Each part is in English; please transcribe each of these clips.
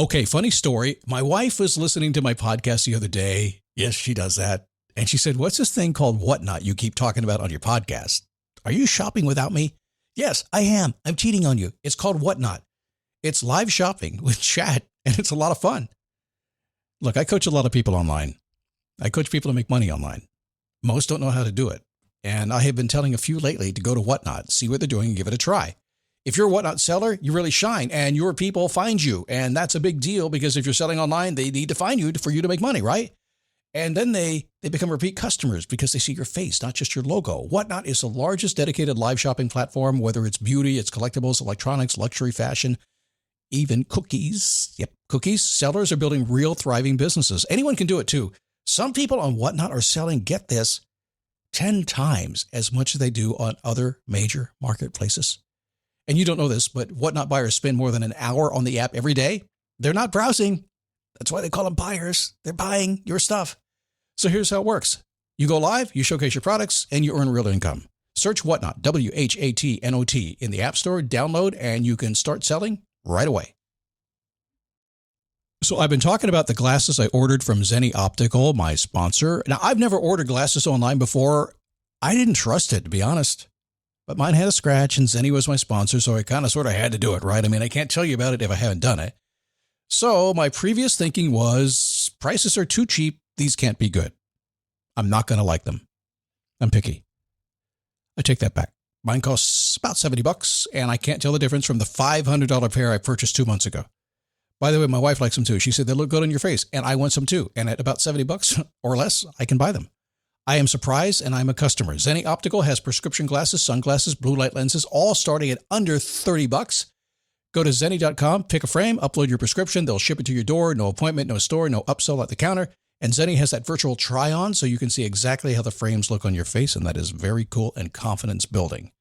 Okay, funny story. My wife was listening to my podcast the other day. Yes, she does that. And she said, "What's this thing called Whatnot you keep talking about on your podcast? Are you shopping without me?" Yes, I am. I'm cheating on you. It's called Whatnot. It's live shopping with chat, and it's a lot of fun. Look, I coach a lot of people online. I coach people to make money online. Most don't know how to do it. And I have been telling a few lately to go to Whatnot, see what they're doing, and give it a try. If you're a Whatnot seller, you really shine, and your people find you. And that's a big deal because if you're selling online, they need to find you for you to make money, right? And then they become repeat customers because they see your face, not just your logo. Whatnot is the largest dedicated live shopping platform, whether it's beauty, it's collectibles, electronics, luxury, fashion, even cookies. Yep, cookies. Sellers are building real thriving businesses. Anyone can do it too. Some people on Whatnot are selling, get this, 10 times as much as they do on other major marketplaces. And you don't know this, but Whatnot buyers spend more than an hour on the app every day. They're not browsing. That's why they call them buyers. They're buying your stuff. So here's how it works. You go live, you showcase your products, and you earn real income. Search Whatnot, WHATNOT, in the App Store, download, and you can start selling right away. So I've been talking about the glasses I ordered from Zenni Optical, my sponsor. Now, I've never ordered glasses online before. I didn't trust it, to be honest. But mine had a scratch, and Zenni was my sponsor, so I kind of sort of had to do it, right? I mean, I can't tell you about it if I haven't done it. So my previous thinking was, prices are too cheap. These can't be good. I'm not going to like them. I'm picky. I take that back. Mine costs about $70, and I can't tell the difference from the $500 pair I purchased 2 months ago. By the way, my wife likes them too. She said they look good on your face, and I want some too. And at about $70 or less, I can buy them. I am surprised, and I'm a customer. Zenni Optical has prescription glasses, sunglasses, blue light lenses, all starting at under $30. Go to Zenni.com, pick a frame, upload your prescription. They'll ship it to your door. No appointment, no store, no upsell at the counter. And Zenni has that virtual try-on, so you can see exactly how the frames look on your face, and that is very cool and confidence building.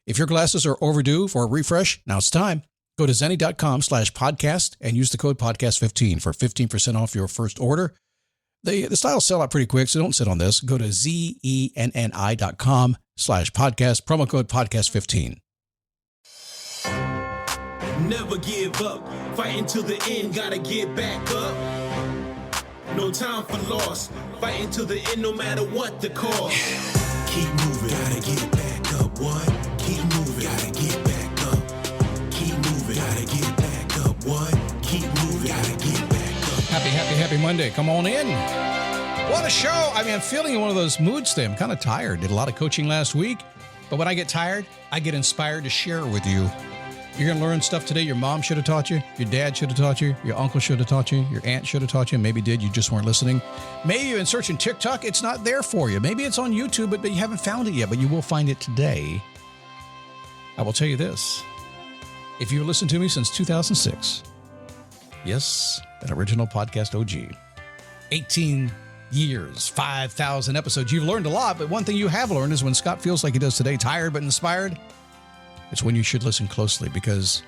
If your glasses are overdue for a refresh, now it's time. Go to Zenni.com/podcast and use the code podcast15 for 15% off your first order. The styles sell out pretty quick, so don't sit on this. Go to ZENNI.com/podcast, promo code podcast15. Never give up, fighting till the end, gotta get back up. No time for loss, fighting till the end no matter what the cost. Keep moving, gotta get back up, what? Keep moving, gotta get back up. Keep moving, gotta get back up, what? Keep moving, gotta get back up. Happy Monday. Come on in. What a show. I mean, I'm feeling in one of those moods today. I'm kind of tired. Did a lot of coaching last week. But when I get tired, I get inspired to share with you. You're going to learn stuff today your mom should have taught you, your dad should have taught you, your uncle should have taught you, your aunt should have taught you, maybe did, you just weren't listening. Maybe you've been searching TikTok, it's not there for you. Maybe it's on YouTube, but you haven't found it yet, but you will find it today. I will tell you this. If you listened to me since 2006, yes, an original podcast OG, 18 years, 5,000 episodes, you've learned a lot, but one thing you have learned is when Scott feels like he does today, tired but inspired, it's when you should listen closely because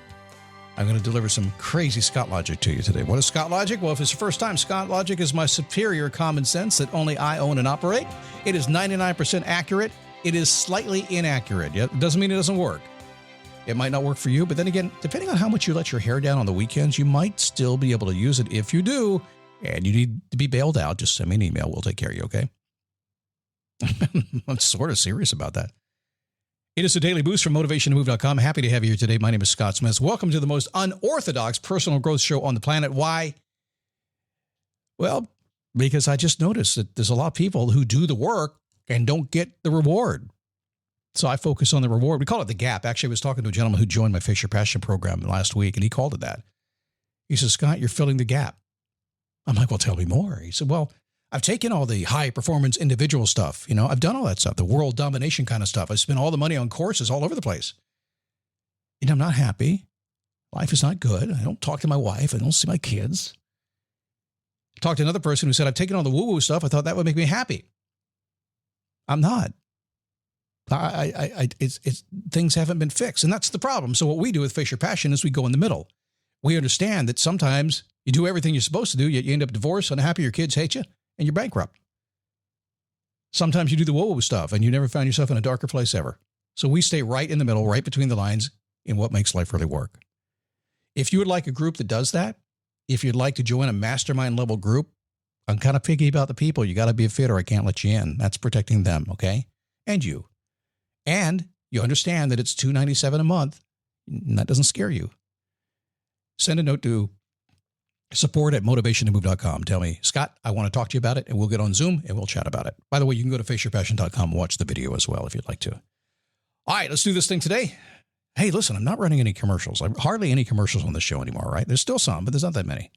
I'm going to deliver some crazy Scott Logic to you today. What is Scott Logic? Well, if it's your first time, Scott Logic is my superior common sense that only I own and operate. It is 99% accurate. It is slightly inaccurate. It doesn't mean it doesn't work. It might not work for you, but then again, depending on how much you let your hair down on the weekends, you might still be able to use it. If you do, and you need to be bailed out, just send me an email. We'll take care of you, okay? I'm sort of serious about that. It is a daily boost from motivationtomove.com. Happy to have you here today. My name is Scott Smith. Welcome to the most unorthodox personal growth show on the planet. Why? Well, because I just noticed that there's a lot of people who do the work and don't get the reward. So I focus on the reward. We call it the gap. Actually, I was talking to a gentleman who joined my Face Your Passion program last week, and he called it that. He says, Scott, you're filling the gap. I'm like, well, tell me more. He said, well, I've taken all the high performance individual stuff. You know, I've done all that stuff, the world domination kind of stuff. I spent all the money on courses all over the place. And I'm not happy. Life is not good. I don't talk to my wife. I don't see my kids. I talked to another person who said, I've taken all the woo-woo stuff. I thought that would make me happy. I'm not. Things haven't been fixed. And that's the problem. So what we do with Face Your Passion is we go in the middle. We understand that sometimes you do everything you're supposed to do, yet you end up divorced, unhappy, your kids hate you, and you're bankrupt. Sometimes you do the whoa stuff and you never found yourself in a darker place ever. So we stay right in the middle, right between the lines in what makes life really work. If you would like a group that does that, If you'd like to join a mastermind level group, I'm kind of picky about the people. You got to be a fit or I can't let you in. That's protecting them, okay? And you. And you understand that it's $297 a month. And that doesn't scare you. Send a note to support@motivationtomove.com. Tell me, Scott, I want to talk to you about it, and we'll get on Zoom and we'll chat about it. By the way, you can go to faceyourpassion.com and watch the video as well if you'd like to. All right, let's do this thing today. Hey, listen, I'm not running any commercials. Hardly any commercials on the show anymore, right? There's still some, but there's not that many.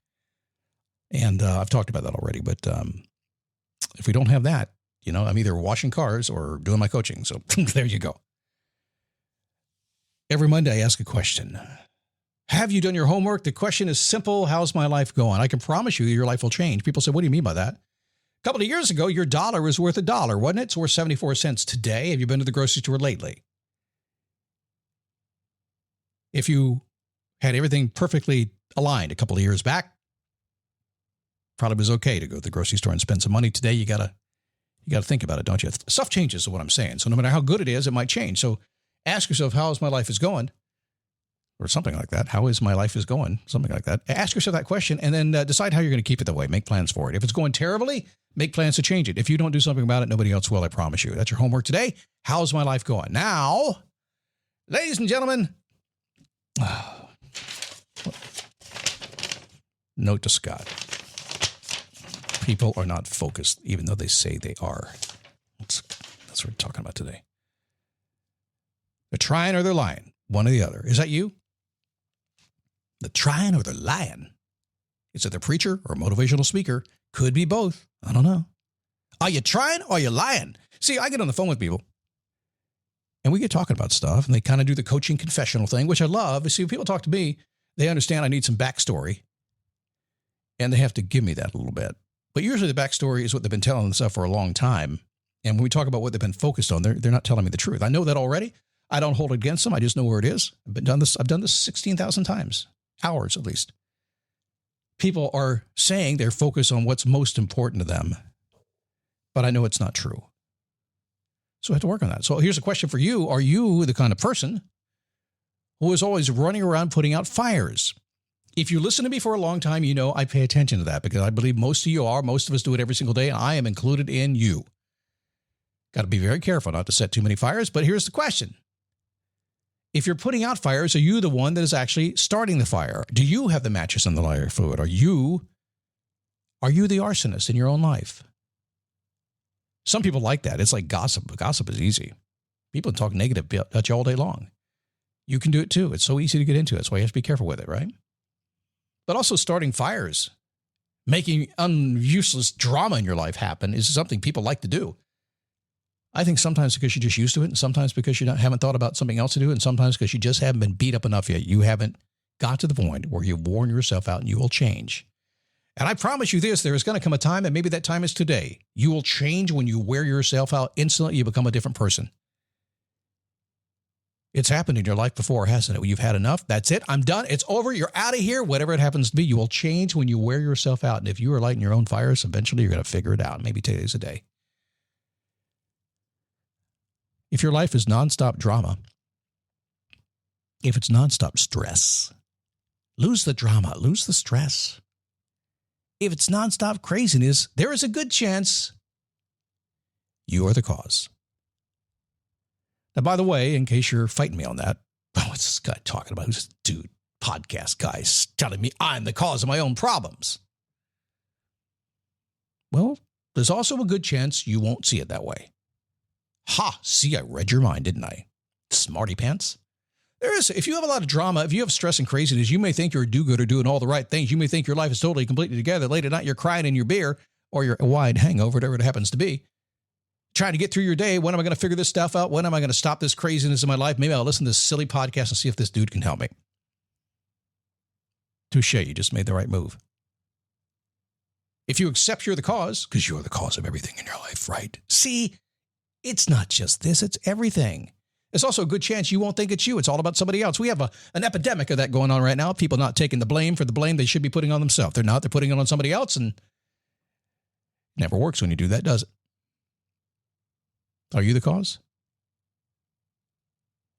And I've talked about that already. But if we don't have that, I'm either washing cars or doing my coaching. So there you go. Every Monday, I ask a question. Have you done your homework? The question is simple. How's my life going? I can promise you your life will change. People say, what do you mean by that? A couple of years ago, your dollar was worth $1, wasn't it? It's worth 74 cents today. Have you been to the grocery store lately? If you had everything perfectly aligned a couple of years back, probably was okay to go to the grocery store and spend some money. Today, you gotta think about it, don't you? Stuff changes is what I'm saying. So no matter how good it is, it might change. So ask yourself, how is my life is going? Or something like that. How is my life is going? Something like that. Ask yourself that question and then decide how you're going to keep it that way. Make plans for it. If it's going terribly, make plans to change it. If you don't do something about it, nobody else will, I promise you. That's your homework today. How's my life going? Now, ladies and gentlemen, note to Scott. People are not focused, even though they say they are. That's what we're talking about today. They're trying or they're lying. One or the other. Is that you? They're trying or they're lying. Is it the preacher or motivational speaker? Could be both. I don't know. Are you trying or are you lying? See, I get on the phone with people and we get talking about stuff and they kind of do the coaching confessional thing, which I love. See, when people talk to me, they understand I need some backstory and they have to give me that a little bit. But usually the backstory is what they've been telling themselves for a long time. And when we talk about what they've been focused on, they're not telling me the truth. I know that already. I don't hold it against them. I just know where it is. I've done this 16,000 times, hours at least. People are saying they're focused on what's most important to them, but I know it's not true. So I have to work on that. So here's a question for you. Are you the kind of person who is always running around putting out fires? If you listen to me for a long time, you know I pay attention to that because I believe most of you are. Most of us do it every single day, and I am included in you. Got to be very careful not to set too many fires, but here's the question. If you're putting out fires, are you the one that is actually starting the fire? Do you have the matches and the lighter fluid? Are you the arsonist in your own life? Some people like that. It's like gossip. Gossip is easy. People talk negative about you all day long. You can do it too. It's so easy to get into it. That's why you have to be careful with it, right? But also starting fires, making useless drama in your life happen is something people like to do. I think sometimes because you're just used to it, and sometimes because you haven't thought about something else to do, and sometimes because you just haven't been beat up enough yet. You haven't got to the point where you've worn yourself out and you will change. And I promise you this, there is going to come a time, and maybe that time is today. You will change when you wear yourself out. Instantly, you become a different person. It's happened in your life before, hasn't it? You've had enough. That's it. I'm done. It's over. You're out of here. Whatever it happens to be, you will change when you wear yourself out. And if you are lighting your own fires, eventually you're going to figure it out. Maybe today's a day. If your life is nonstop drama, if it's nonstop stress, lose the drama, lose the stress. If it's nonstop craziness, there is a good chance you are the cause. Now, by the way, in case you're fighting me on that, what's this guy talking about? Who's this dude, podcast guy, telling me I'm the cause of my own problems? Well, there's also a good chance you won't see it that way. Ha! See, I read your mind, didn't I? Smarty pants. There is, if you have a lot of drama, if you have stress and craziness, you may think you're a do-gooder doing all the right things. You may think your life is totally, completely together. Late at night, you're crying in your beer or your wine hangover, whatever it happens to be. Trying to get through your day. When am I going to figure this stuff out? When am I going to stop this craziness in my life? Maybe I'll listen to this silly podcast and see if this dude can help me. Touche, you just made the right move. If you accept you're the cause, because you're the cause of everything in your life, right? See, it's not just this, it's everything. It's also a good chance you won't think it's you. It's all about somebody else. We have an epidemic of that going on right now. People not taking the blame for the blame they should be putting on themselves. They're not. They're putting it on somebody else, and it never works when you do that, does it? Are you the cause?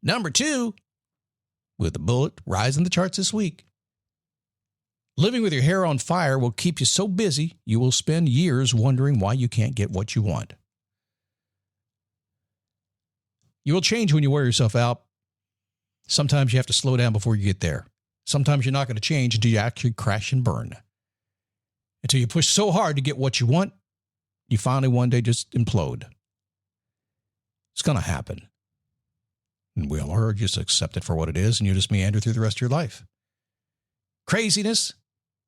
Number 2, with the bullet rising the charts this week. Living with your hair on fire will keep you so busy, you will spend years wondering why you can't get what you want. You will change when you wear yourself out. Sometimes you have to slow down before you get there. Sometimes you're not going to change until you actually crash and burn. Until you push so hard to get what you want, you finally one day just implode. It's going to happen. And we all are, just accept it for what it is, and you just meander through the rest of your life. Craziness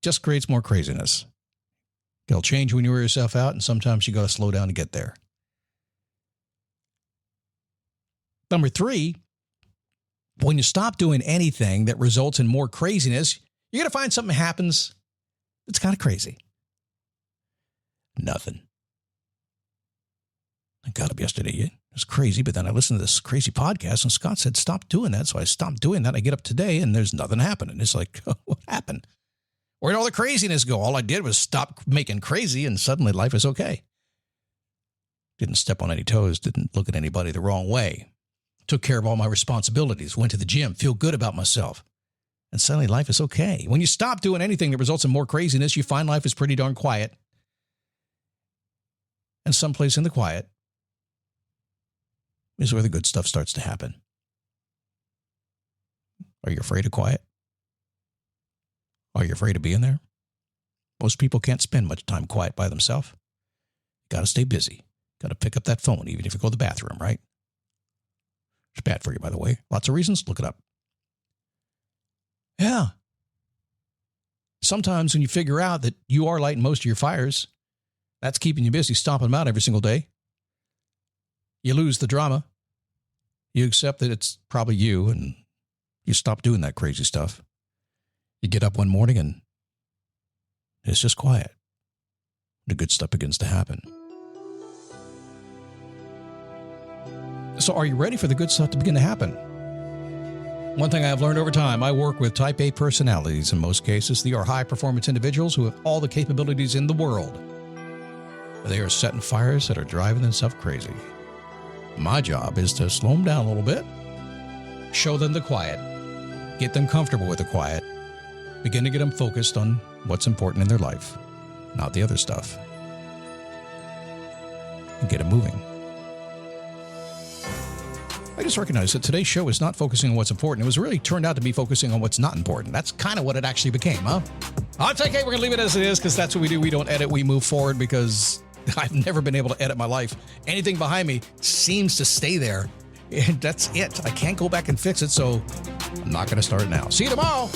just creates more craziness. It'll change when you wear yourself out, and sometimes you got to slow down to get there. Number 3, when you stop doing anything that results in more craziness, you're going to find something happens that's kind of crazy. Nothing. I got up yesterday. It was crazy, but then I listened to this crazy podcast, and Scott said, stop doing that. So I stopped doing that. I get up today, and there's nothing happening. It's like, oh, what happened? Where'd all the craziness go? All I did was stop making crazy, and suddenly life is okay. Didn't step on any toes. Didn't look at anybody the wrong way. Took care of all my responsibilities. Went to the gym. Feel good about myself. And suddenly life is okay. When you stop doing anything that results in more craziness, you find life is pretty darn quiet. And someplace in the quiet is where the good stuff starts to happen. Are you afraid of quiet? Are you afraid of being there? Most people can't spend much time quiet by themselves. Got to stay busy. Got to pick up that phone, even if you go to the bathroom, right? It's bad for you, by the way. Lots of reasons. Look it up. Yeah. Sometimes when you figure out that you are lighting most of your fires, that's keeping you busy, stomping them out every single day. You lose the drama. You accept that it's probably you, and you stop doing that crazy stuff. You get up one morning, and it's just quiet. The good stuff begins to happen. So are you ready for the good stuff to begin to happen? One thing I've learned over time, I work with type A personalities in most cases. They are high-performance individuals who have all the capabilities in the world. They are setting fires that are driving themselves crazy. My job is to slow them down a little bit, show them the quiet, get them comfortable with the quiet, begin to get them focused on what's important in their life, not the other stuff, and get them moving. I just recognized that today's show is not focusing on what's important. It was really turned out to be focusing on what's not important. That's kind of what it actually became, huh? It's okay. We're going to leave it as it is because that's what we do. We don't edit. We move forward because I've never been able to edit my life. Anything behind me seems to stay there. And that's it. I can't go back and fix it, so I'm not going to start it now. See you tomorrow.